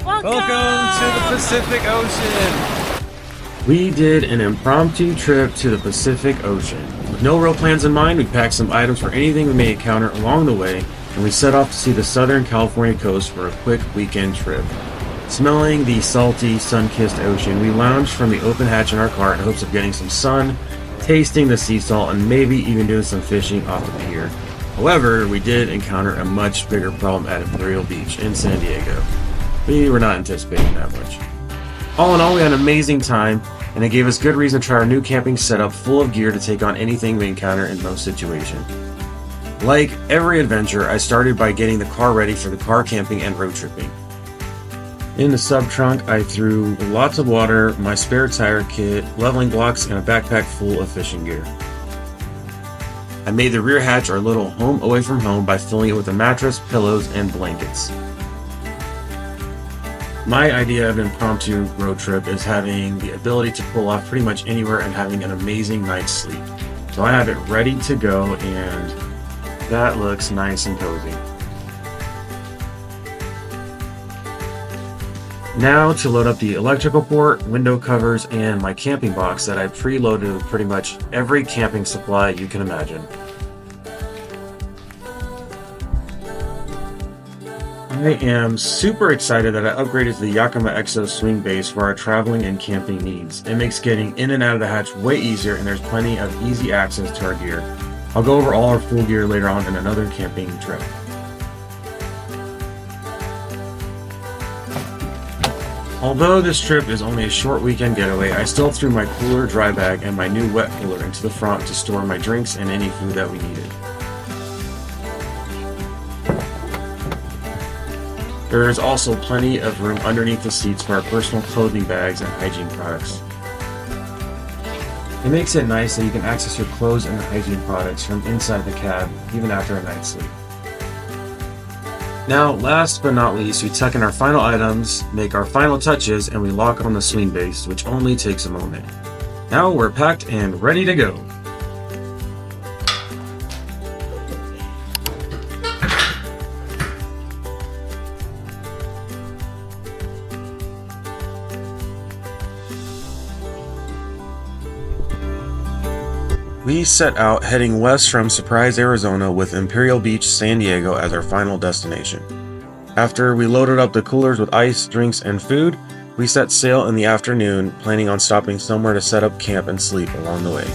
Welcome to the Pacific Ocean. We did an impromptu trip to the Pacific Ocean. With no real plans in mind, we packed some items for anything we may encounter along the way, and we set off to see the Southern California coast for a quick weekend trip. Smelling the salty, sun-kissed ocean, we lounged from the open hatch in our car in hopes of getting some sun, tasting the sea salt, and maybe even doing some fishing off the pier. However, we did encounter a much bigger problem at Imperial Beach in San Diego. We were not anticipating that much. All in all, we had an amazing time, and it gave us good reason to try our new camping setup full of gear to take on anything we encounter in most situations. Like every adventure, I started by getting the car ready for the car camping and road tripping. In the sub-trunk, I threw lots of water, my spare tire kit, leveling blocks, and a backpack full of fishing gear. I made the rear hatch our little home away from home by filling it with a mattress, pillows, and blankets. My idea of an impromptu road trip is having the ability to pull off pretty much anywhere and having an amazing night's sleep. So I have it ready to go, and that looks nice and cozy. Now to load up the electrical port, window covers, and my camping box that I preloaded with pretty much every camping supply you can imagine. I am super excited that I upgraded to the Yakima EXO SwingBase for our traveling and camping needs. It makes getting in and out of the hatch way easier, and there's plenty of easy access to our gear. I'll go over all our full gear later on in another camping trip. Although this trip is only a short weekend getaway, I still threw my cooler dry bag and my new wet cooler into the front to store my drinks and any food that we needed. There is also plenty of room underneath the seats for our personal clothing bags and hygiene products. It makes it nice that you can access your clothes and hygiene products from inside the cab, even after a night's sleep. Now, last but not least, we tuck in our final items, make our final touches, and we lock on the SwingBase, which only takes a moment. Now we're packed and ready to go. We set out heading west from Surprise, Arizona with Imperial Beach, San Diego as our final destination. After we loaded up the coolers with ice, drinks, and food, we set sail in the afternoon, planning on stopping somewhere to set up camp and sleep along the way.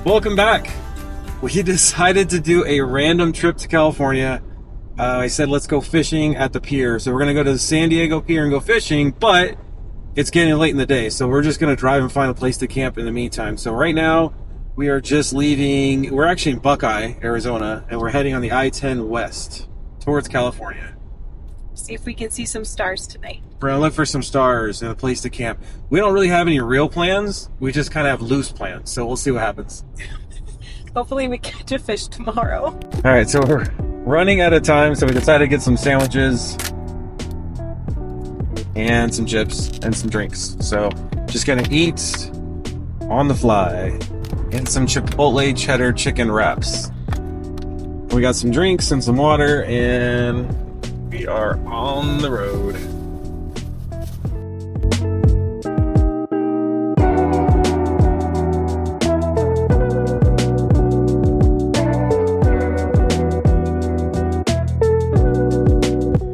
Welcome back. We decided to do a random trip to California. I said, let's go fishing at the pier. So we're going to go to the San Diego pier and go fishing, but it's getting late in the day. So we're just going to drive and find a place to camp in the meantime. So right now we are just leaving. We're actually in Buckeye, Arizona, and we're heading on the I-10 west towards California. See if we can see some stars tonight. We're going to look for some stars and a place to camp. We don't really have any real plans. We just kind of have loose plans. So we'll see what happens. Hopefully we catch a fish tomorrow. All right, so we're running out of time, so we decided to get some sandwiches and some chips and some drinks. So just gonna eat on the fly and some Chipotle cheddar chicken wraps. We got some drinks and some water, and we are on the road.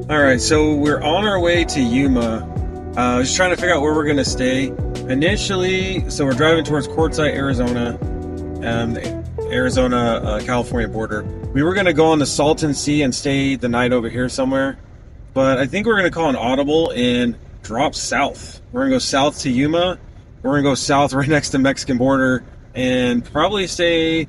Alright, so we're on our way to Yuma. Just trying to figure out where we're going to stay. Initially, so we're driving towards Quartzsite, Arizona, the Arizona-California border. We were going to go on the Salton Sea and stay the night over here somewhere. But I think we're going to call an audible and drop south. We're going to go south to Yuma. We're going to go south right next to the Mexican border and probably stay.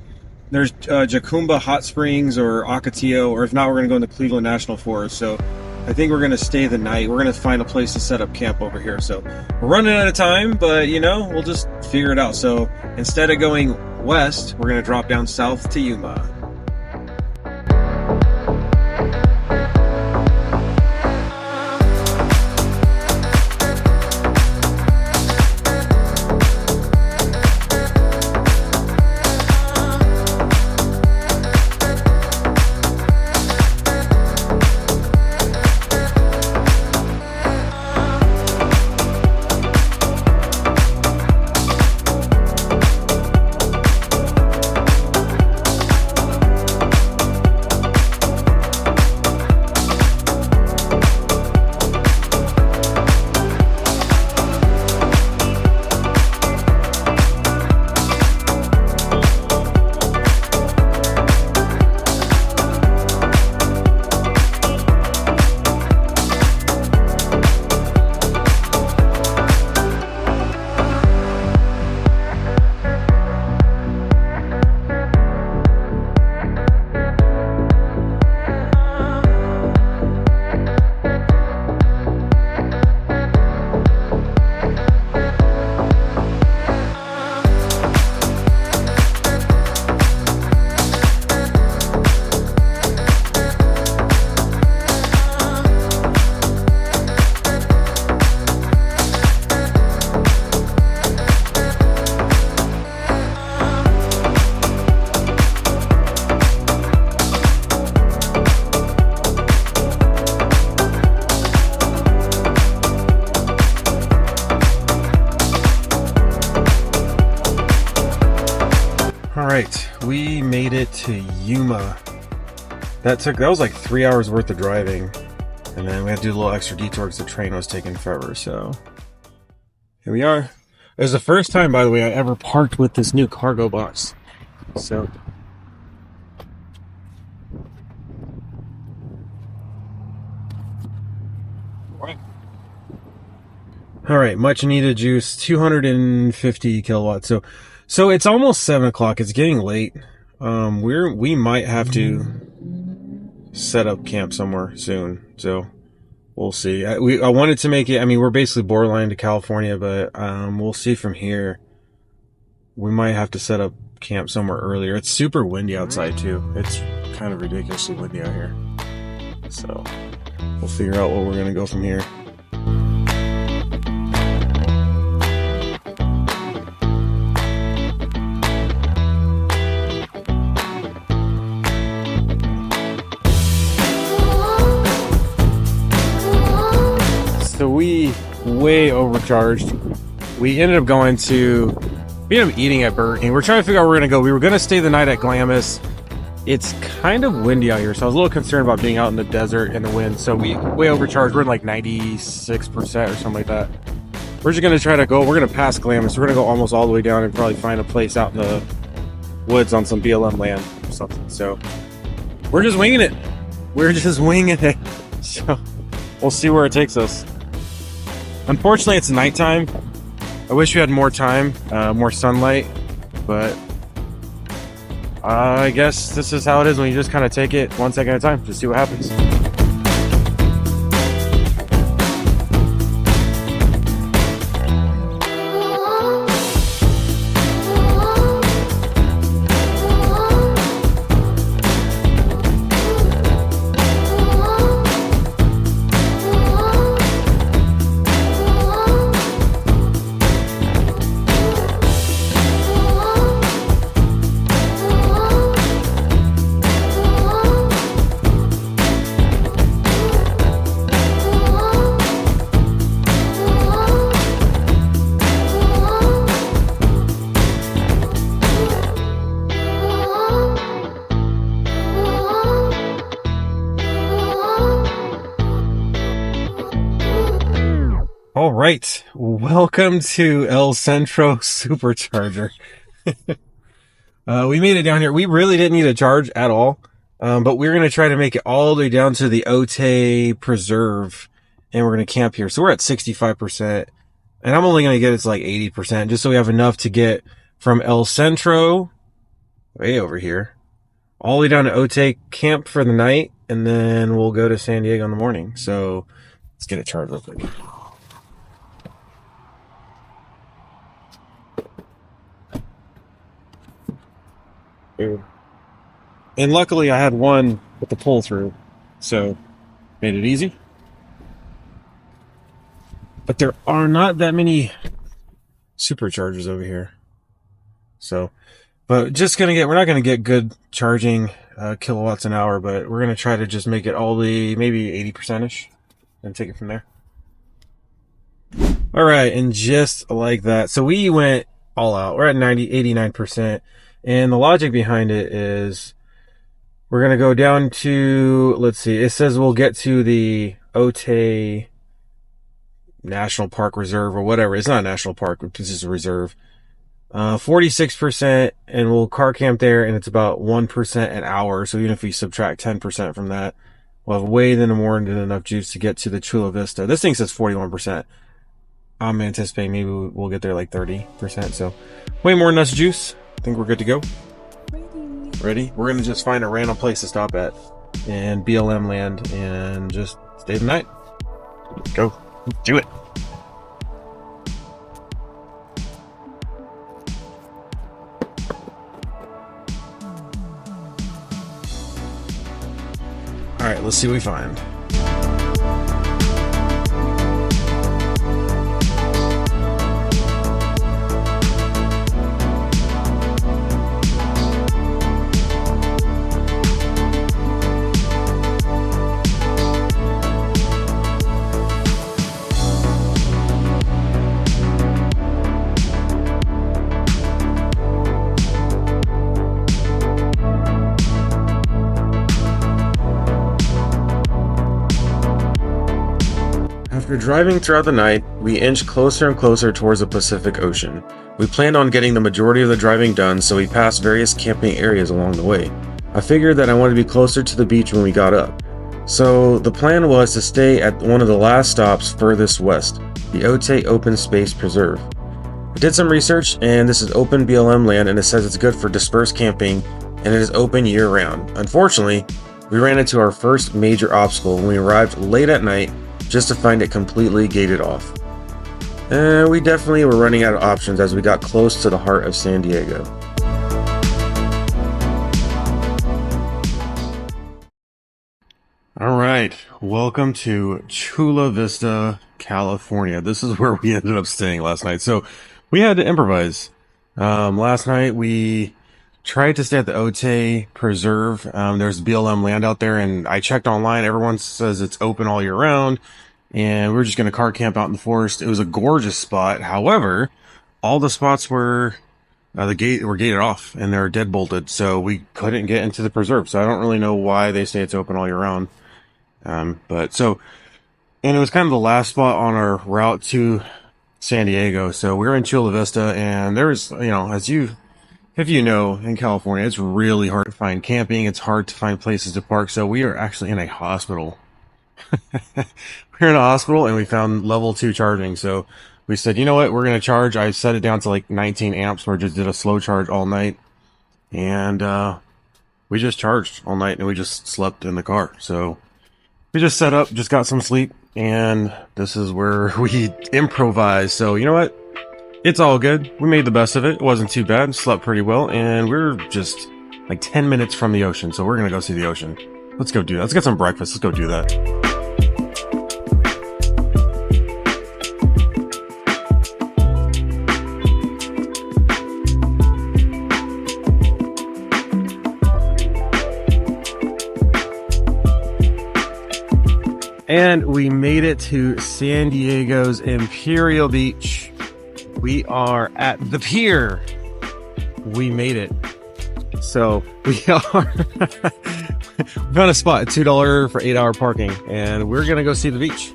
There's Jacumba Hot Springs or Ocotillo, or if not, we're going to go into Cleveland National Forest. So I think we're going to stay the night. We're going to find a place to set up camp over here. So we're running out of time, but you know, we'll just figure it out. So instead of going west, we're going to drop down south to Yuma. right, we made it to Yuma. That was like 3 hours worth of driving, and then we had to do a little extra detour because the train was taking forever. So here we are. It was the first time, by the way, I ever parked with this new cargo box. So all right, much needed juice, 250 kilowatts. So it's almost 7 o'clock. It's getting late. We might have to set up camp somewhere soon. So we'll see. I wanted to make it. I mean, we're basically borderline to California, but we'll see from here. We might have to set up camp somewhere earlier. It's super windy outside too. It's kind of ridiculously windy out here. So we'll figure out where we're gonna go from here. So we way overcharged. We ended up eating at Burger King. We're trying to figure out where we're gonna go. We were gonna stay the night at Glamis. It's kind of windy out here, so I was a little concerned about being out in the desert in the wind. So we way overcharged. We're in like 96% or something like that. We're just gonna try to go. We're gonna pass Glamis. We're gonna go almost all the way down and probably find a place out in the woods on some BLM land or something. So we're just winging it. So we'll see where it takes us. Unfortunately, it's nighttime. I wish we had more time, more sunlight, but I guess this is how it is when you just kind of take it 1 second at a time, just see what happens. All right, welcome to El Centro Supercharger. We made it down here. We really didn't need a charge at all, but we're going to try to make it all the way down to the Otay Preserve, and we're going to camp here. So we're at 65%, and I'm only going to get it to like 80%, just so we have enough to get from El Centro, way over here, all the way down to Otay, camp for the night, and then we'll go to San Diego in the morning. So let's get it charged real quick. And luckily I had one with the pull through, so made it easy. But there are not that many superchargers over here. So, but we're not gonna get good charging kilowatts an hour, but we're gonna try to just make it all the maybe 80%ish and take it from there. All right, and just like that, so we went all out. We're at 89%. And the logic behind it is we're going to go down to, let's see, it says we'll get to the Otay National Park Reserve or whatever. It's not a national park, it's just a reserve. 46%, and we'll car camp there, and it's about 1% an hour. So even if we subtract 10% from that, we'll have way more than enough juice to get to the Chula Vista. This thing says 41%. I'm anticipating maybe we'll get there like 30%. So way more than enough juice. I think we're good to go. Ready? We're going to just find a random place to stop at in BLM land and just stay the night. Go. Do it. All right, let's see what we find. After driving throughout the night, we inched closer and closer towards the Pacific Ocean. We planned on getting the majority of the driving done, so we passed various camping areas along the way. I figured that I wanted to be closer to the beach when we got up. So the plan was to stay at one of the last stops furthest west, the Otay Open Space Preserve. I did some research, and this is open BLM land, and it says it's good for dispersed camping, and it is open year-round. Unfortunately, we ran into our first major obstacle when we arrived late at night just to find it completely gated off. And we definitely were running out of options as we got close to the heart of San Diego. All right, welcome to Chula Vista, California. This is where we ended up staying last night. So we had to improvise. Last night we tried to stay at the Otay Preserve. There's BLM land out there, and I checked online. Everyone says it's open all year round, and we were just going to car camp out in the forest. It was a gorgeous spot. However, all the spots were the gate were gated off, and they're dead bolted, so we couldn't get into the preserve. So I don't really know why they say it's open all year round. And it was kind of the last spot on our route to San Diego. So we were in Chula Vista, and there's, if you know, in California, it's really hard to find camping. It's hard to find places to park. So we are actually in a hospital. We're in a hospital, and we found level 2 charging. So we said, you know what, we're going to charge. I set it down to like 19 amps, where I just did a slow charge all night. And we just charged all night, and we just slept in the car. So we just set up, just got some sleep, and this is where we improvise. So you know what? It's all good. We made the best of it. It wasn't too bad. Slept pretty well, and we're just like 10 minutes from the ocean, so we're gonna go see the ocean. Let's go do that. Let's get some breakfast. Let's go do that. And we made it to San Diego's Imperial Beach. We are at the pier. We made it. So we are. We found a spot at $2 for 8-hour parking, and we're gonna go see the beach.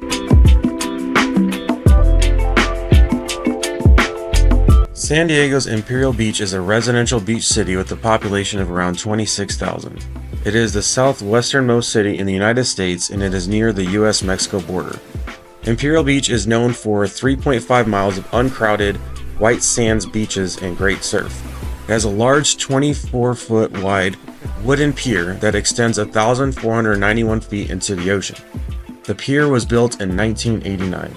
San Diego's Imperial Beach is a residential beach city with a population of around 26,000. It is the southwesternmost city in the United States, and it is near the US-Mexico border. Imperial Beach is known for 3.5 miles of uncrowded, white sands beaches and great surf. It has a large 24-foot wide wooden pier that extends 1,491 feet into the ocean. The pier was built in 1989.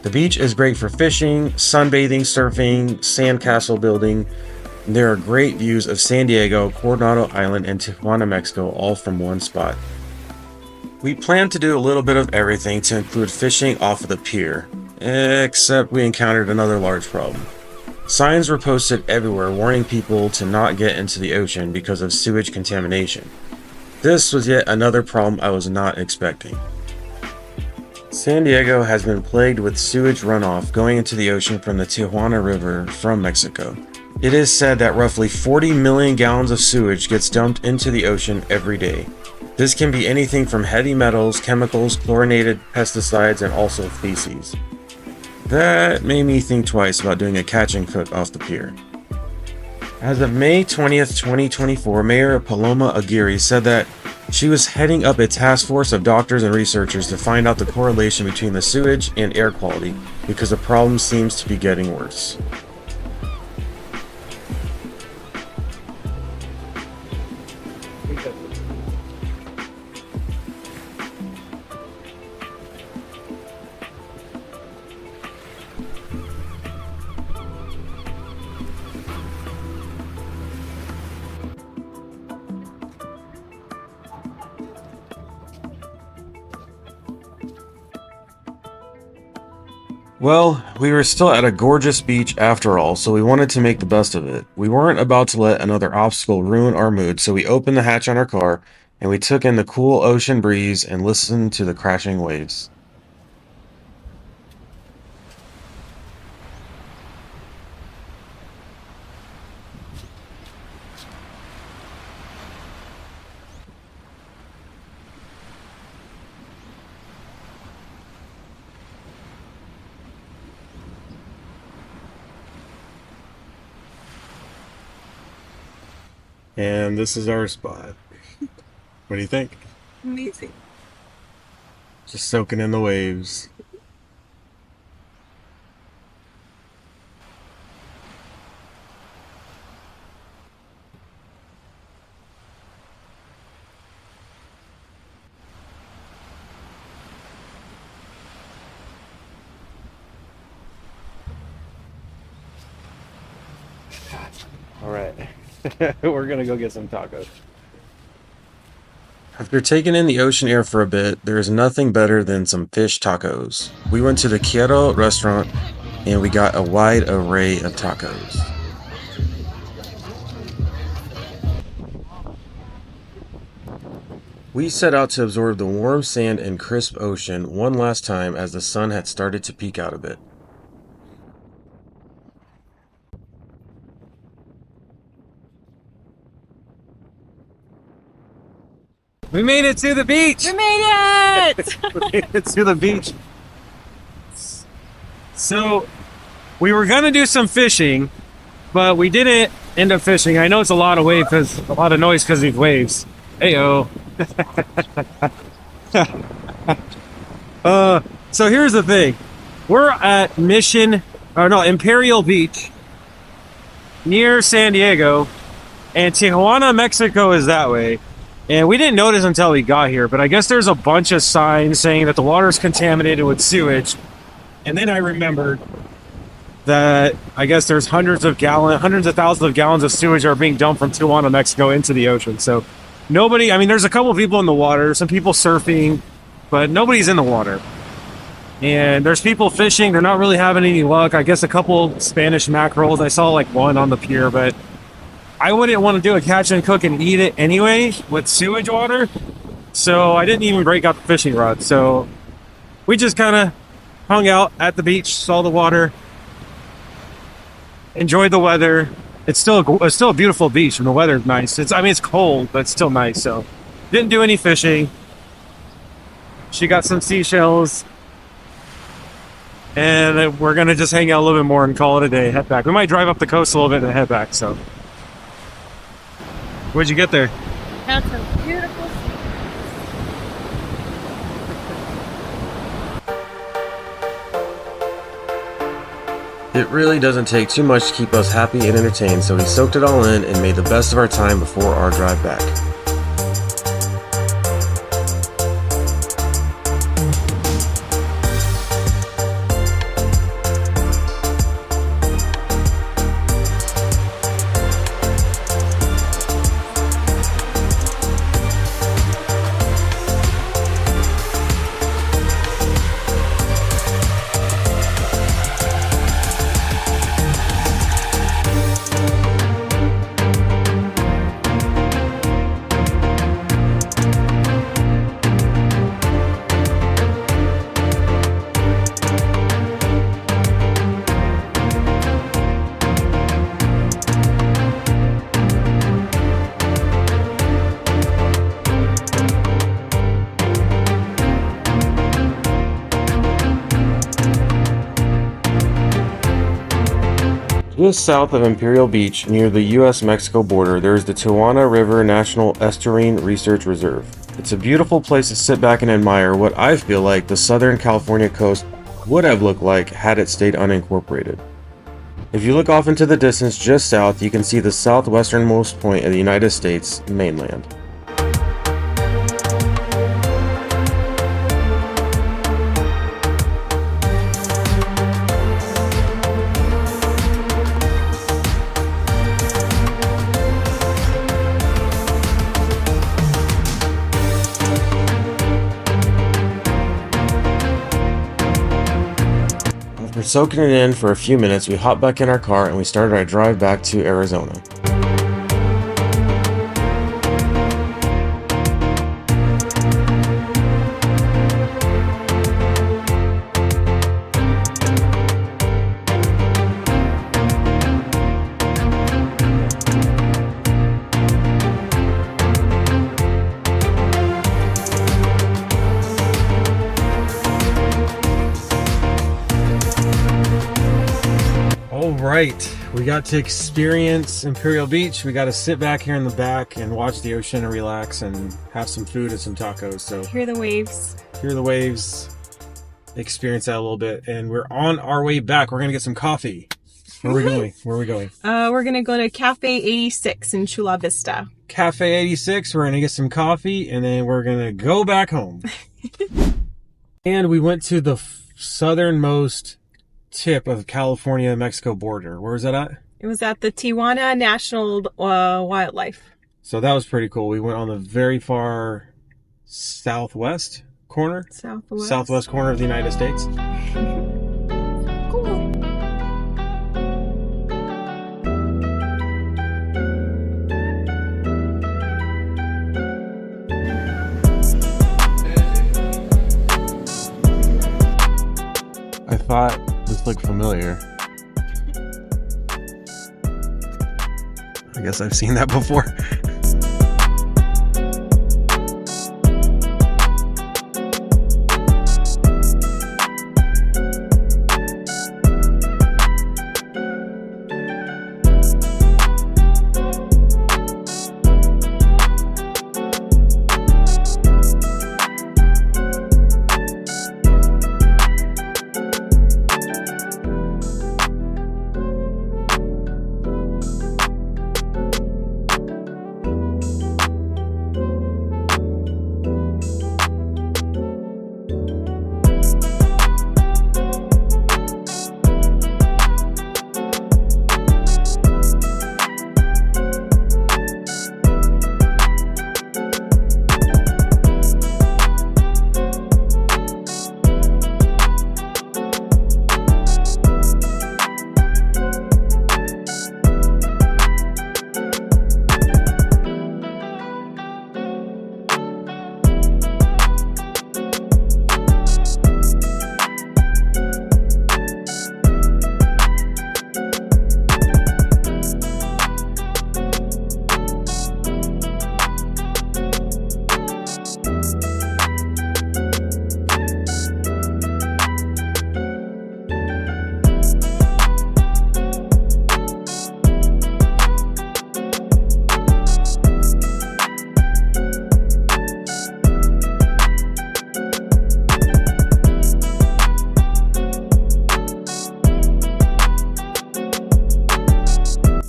The beach is great for fishing, sunbathing, surfing, sandcastle building. There are great views of San Diego, Coronado Island, and Tijuana, Mexico, all from one spot. We planned to do a little bit of everything to include fishing off of the pier, except we encountered another large problem. Signs were posted everywhere warning people to not get into the ocean because of sewage contamination. This was yet another problem I was not expecting. San Diego has been plagued with sewage runoff going into the ocean from the Tijuana River from Mexico. It is said that roughly 40 million gallons of sewage gets dumped into the ocean every day. This can be anything from heavy metals, chemicals, chlorinated pesticides, and also feces. That made me think twice about doing a catch and cook off the pier. As of May 20th, 2024, Mayor Paloma Aguirre said that she was heading up a task force of doctors and researchers to find out the correlation between the sewage and air quality, because the problem seems to be getting worse. Well, we were still at a gorgeous beach after all, so we wanted to make the best of it. We weren't about to let another obstacle ruin our mood, so we opened the hatch on our car, and we took in the cool ocean breeze and listened to the crashing waves. And this is our spot. What do you think? Amazing. Just soaking in the waves. All right, we're gonna go get some tacos. After taking in the ocean air for a bit, there is nothing better than some fish tacos. We went to the Quiero Restaurant and we got a wide array of tacos. We set out to absorb the warm sand and crisp ocean one last time as the sun had started to peek out a bit. We made it to the beach! We made it! We made it to the beach. So, we were gonna do some fishing, but we didn't end up fishing. I know it's a lot of noise because of these waves. Heyo. So here's the thing. We're at Imperial Beach near San Diego, and Tijuana, Mexico is that way. And we didn't notice until we got here, but I guess there's a bunch of signs saying that the water is contaminated with sewage. And then I remembered that I guess there's hundreds of thousands of gallons of sewage are being dumped from Tijuana, Mexico into the ocean. So there's a couple of people in the water, some people surfing, but nobody's in the water. And there's people fishing. They're not really having any luck. I guess a couple Spanish mackerels. I saw like one on the pier, but I wouldn't want to do a catch and cook and eat it anyway with sewage water. So I didn't even break out the fishing rod. So we just kind of hung out at the beach, saw the water, enjoyed the weather. It's still a beautiful beach and the weather's nice. It's cold, but it's still nice. So didn't do any fishing. She got some seashells. And we're going to just hang out a little bit more and call it a day, head back. We might drive up the coast a little bit and head back, so. Where'd you get there? That's a beautiful It really doesn't take too much to keep us happy and entertained, so we soaked it all in and made the best of our time before our drive back. Just south of Imperial Beach, near the US-Mexico border, there is the Tijuana River National Estuarine Research Reserve. It's a beautiful place to sit back and admire what I feel like the Southern California coast would have looked like had it stayed unincorporated. If you look off into the distance just south, you can see the southwesternmost point of the United States mainland. After soaking it in for a few minutes, we hopped back in our car and we started our drive back to Arizona. Right, We got to experience Imperial Beach. We got to sit back here in the back and watch the ocean and relax and have some food and some tacos. So Hear the waves. hear the waves, experience that a little bit. And we're on our way back. We're going to get some coffee. Where are we going? Where are we going? We're gonna go to Cafe 86 in Chula Vista. Cafe 86. We're going to get some coffee and then we're going to go back home. And we went to the southernmost tip of California-Mexico border. Where was that at? It was at the Tijuana National Wildlife. So that was pretty cool. We went on the very far southwest corner. Southwest corner of the United States. Cool. I thought this looked familiar. I guess I've seen that before.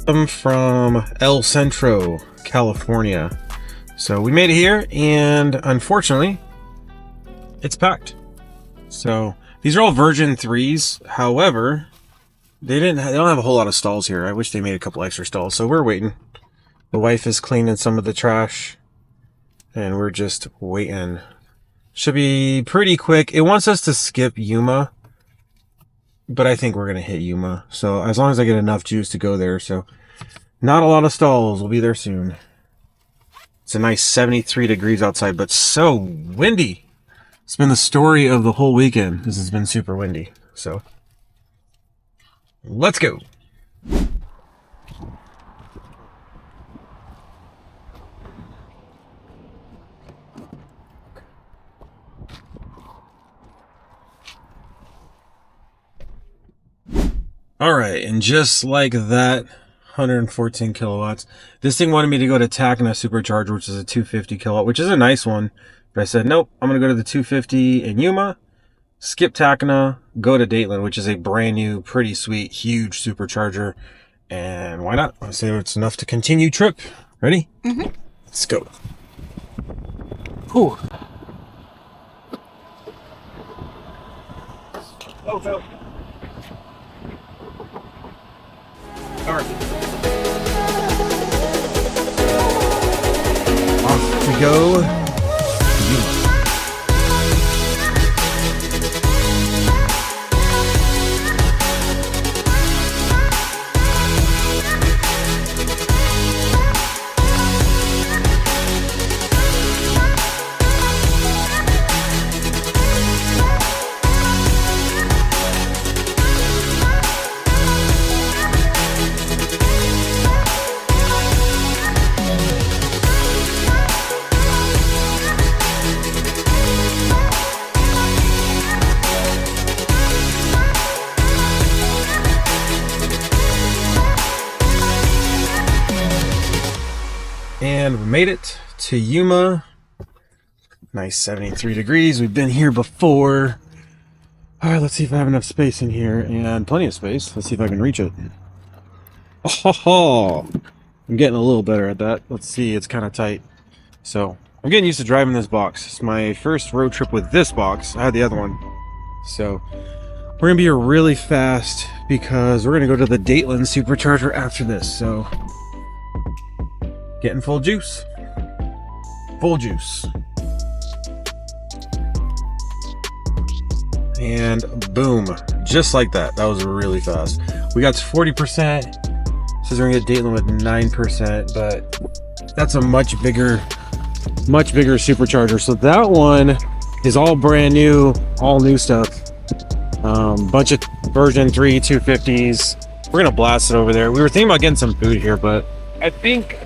I'm from El Centro, California. So we made it here and unfortunately it's packed. So these are all Virgin 3s. However, they don't have a whole lot of stalls here. I wish they made a couple extra stalls. So we're waiting. The wife is cleaning some of the trash and we're just waiting. Should be pretty quick. It wants us to skip Yuma, but I think we're going to hit Yuma. So as long as I get enough juice to go there. So not a lot of stalls. We'll be there soon. It's a nice 73 degrees outside, but so windy. It's been the story of the whole weekend. This has been super windy. So let's go. All right, and just like that, 114 kilowatts. This thing wanted me to go to Yakima Supercharger, which is a 250 kilowatt, which is a nice one. But I said, nope, I'm going to go to the 250 in Yuma, skip Yakima, go to Dateland, which is a brand new, pretty sweet, huge supercharger. And why not? I say it's enough to continue trip. Ready? Mm-hmm. Let's go. Whew. Oh, no. All right. Off we go. Yuma. And we made it to Yuma. Nice 73 degrees. We've been here before. All right, let's see if I have enough space in here, and plenty of space. Let's see if I can reach it. Oh, I'm getting a little better at that. Let's see, it's kind of tight. So I'm getting used to driving this box. It's my first road trip with this box. I had the other one. So we're gonna be here really fast because we're gonna go to the Dateland Supercharger after this. So getting full juice. Full juice. And boom, just like that. That was really fast. We got to 40%. Says we're gonna get Dateland with 9%, but that's a much bigger supercharger. So that one is all brand new, all new stuff. Bunch of version 3 250s. We're gonna blast it over there. We were thinking about getting some food here, but I think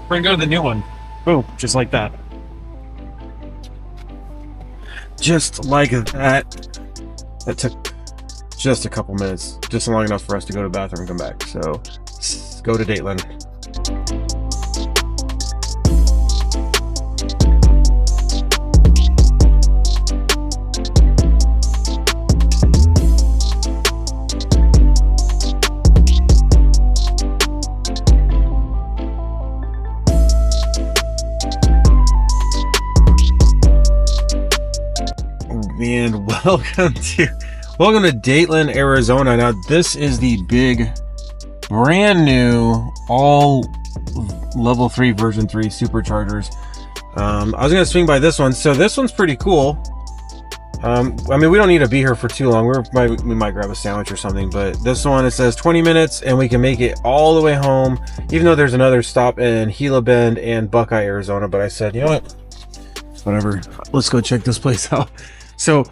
we're gonna go to the new one. Boom, just like that. Just like that. That took just a couple minutes, just long enough for us to go to the bathroom and come back. So let's go to Dateland. And welcome to Dateland, Arizona. Now this is the big, brand new, all level 3 version 3 superchargers. I was gonna swing by this one. So this one's pretty cool. I mean, we don't need to be here for too long. We might grab a sandwich or something, but this one, it says 20 minutes and we can make it all the way home, even though there's another stop in Gila Bend and Buckeye, Arizona. But I said, you know what, whatever, let's go check this place out. So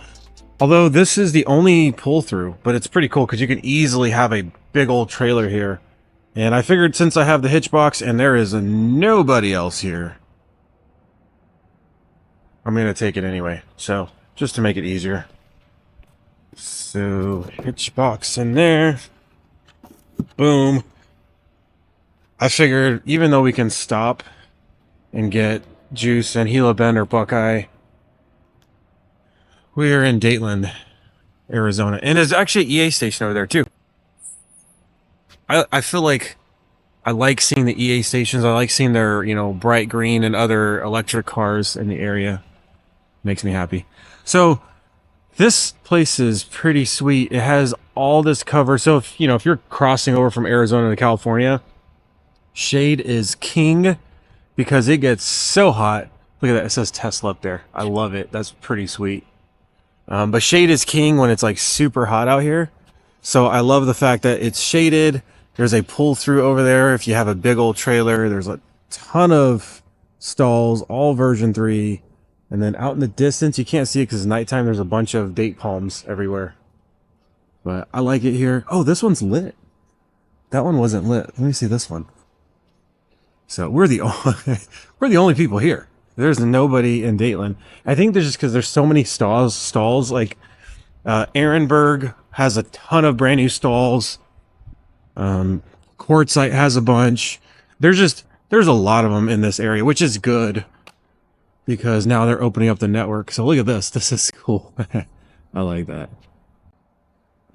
although this is the only pull through, but it's pretty cool because you can easily have a big old trailer here. And I figured since I have the hitch box and there is nobody else here, I'm going to take it anyway. So just to make it easier. So hitch box in there. Boom. I figured even though we can stop and get juice in Gila Bend or Buckeye, we are in Dateland, Arizona. And there's actually an EA station over there too. I feel like I like seeing the EA stations. I like seeing their, you know, bright green and other electric cars in the area. Makes me happy. So this place is pretty sweet. It has all this cover. So if you're crossing over from Arizona to California, shade is king because it gets so hot. Look at that. It says Tesla up there. I love it. That's pretty sweet. But shade is king when it's like super hot out here. So I love the fact that it's shaded. There's a pull through over there. If you have a big old trailer, there's a ton of stalls, all version 3. And then out in the distance, you can't see it because it's nighttime. There's a bunch of date palms everywhere. But I like it here. Oh, this one's lit. That one wasn't lit. Let me see this one. So we're the only people here. There's nobody in Dateland. I think there's just because there's so many stalls. Like Ehrenberg has a ton of brand new stalls. Quartzsite has a bunch. There's a lot of them in this area, which is good because now they're opening up the network. So look at this. This is cool. I like that.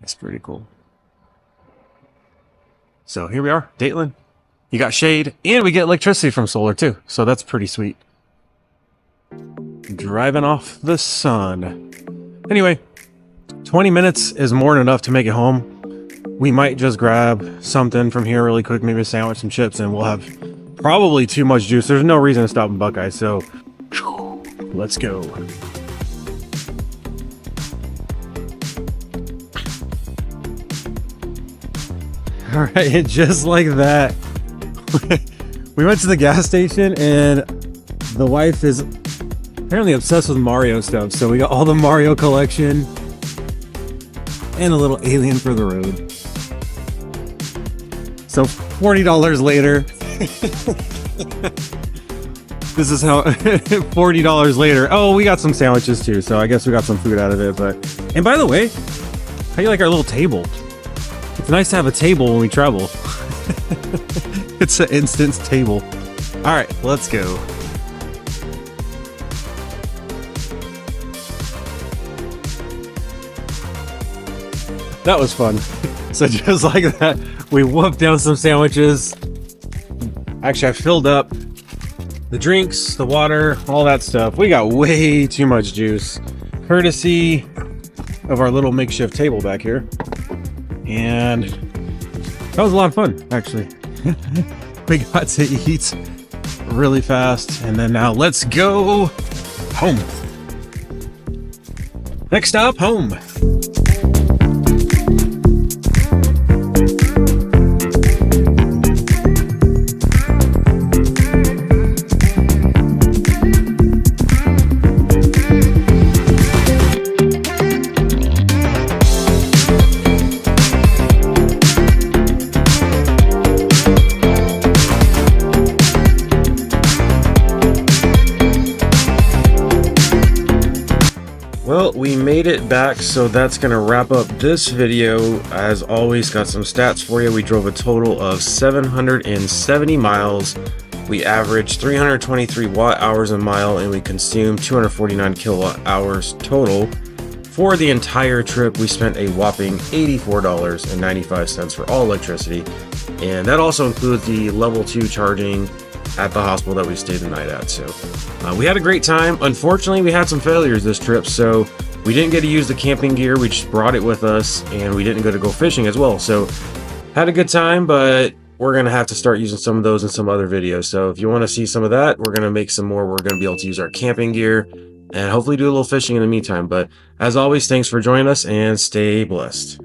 It's pretty cool. So here we are, Dateland. You got shade, and we get electricity from solar too. So that's pretty sweet. Driving off the sun. Anyway, 20 minutes is more than enough to make it home. We might just grab something from here really quick, maybe a sandwich, some chips, and we'll have probably too much juice. There's no reason to stop in Buckeye, so let's go. All right, just like that. We went to the gas station, and the wife is apparently obsessed with Mario stuff, so we got all the Mario collection and a little alien for the road. So $40 later. This is how $40 later. Oh, we got some sandwiches too, so I guess we got some food out of it. But and by the way, how do you like our little table? It's nice to have a table when we travel. It's an instant table. All right, let's go. That was fun. So just like that, we whooped down some sandwiches. Actually, I filled up the drinks, the water, all that stuff. We got way too much juice, courtesy of our little makeshift table back here. And that was a lot of fun, actually. We got to eat really fast, and then now let's go home. Next stop, home. Well, we made it back, so that's gonna wrap up this video. As always, got some stats for you. We drove a total of 770 miles. We averaged 323 watt hours a mile, and we consumed 249 kilowatt hours total. For the entire trip, we spent a whopping $84.95 for all electricity, and that also includes the level 2 charging at the hospital that we stayed the night at. So we had a great time. Unfortunately, we had some failures this trip, so we didn't get to use the camping gear. We just brought it with us, and we didn't get to go fishing as well. So had a good time, but we're gonna have to start using some of those in some other videos. So if you want to see some of that, we're gonna make some more. We're gonna be able to use our camping gear and hopefully do a little fishing in the meantime. But as always, thanks for joining us, and stay blessed.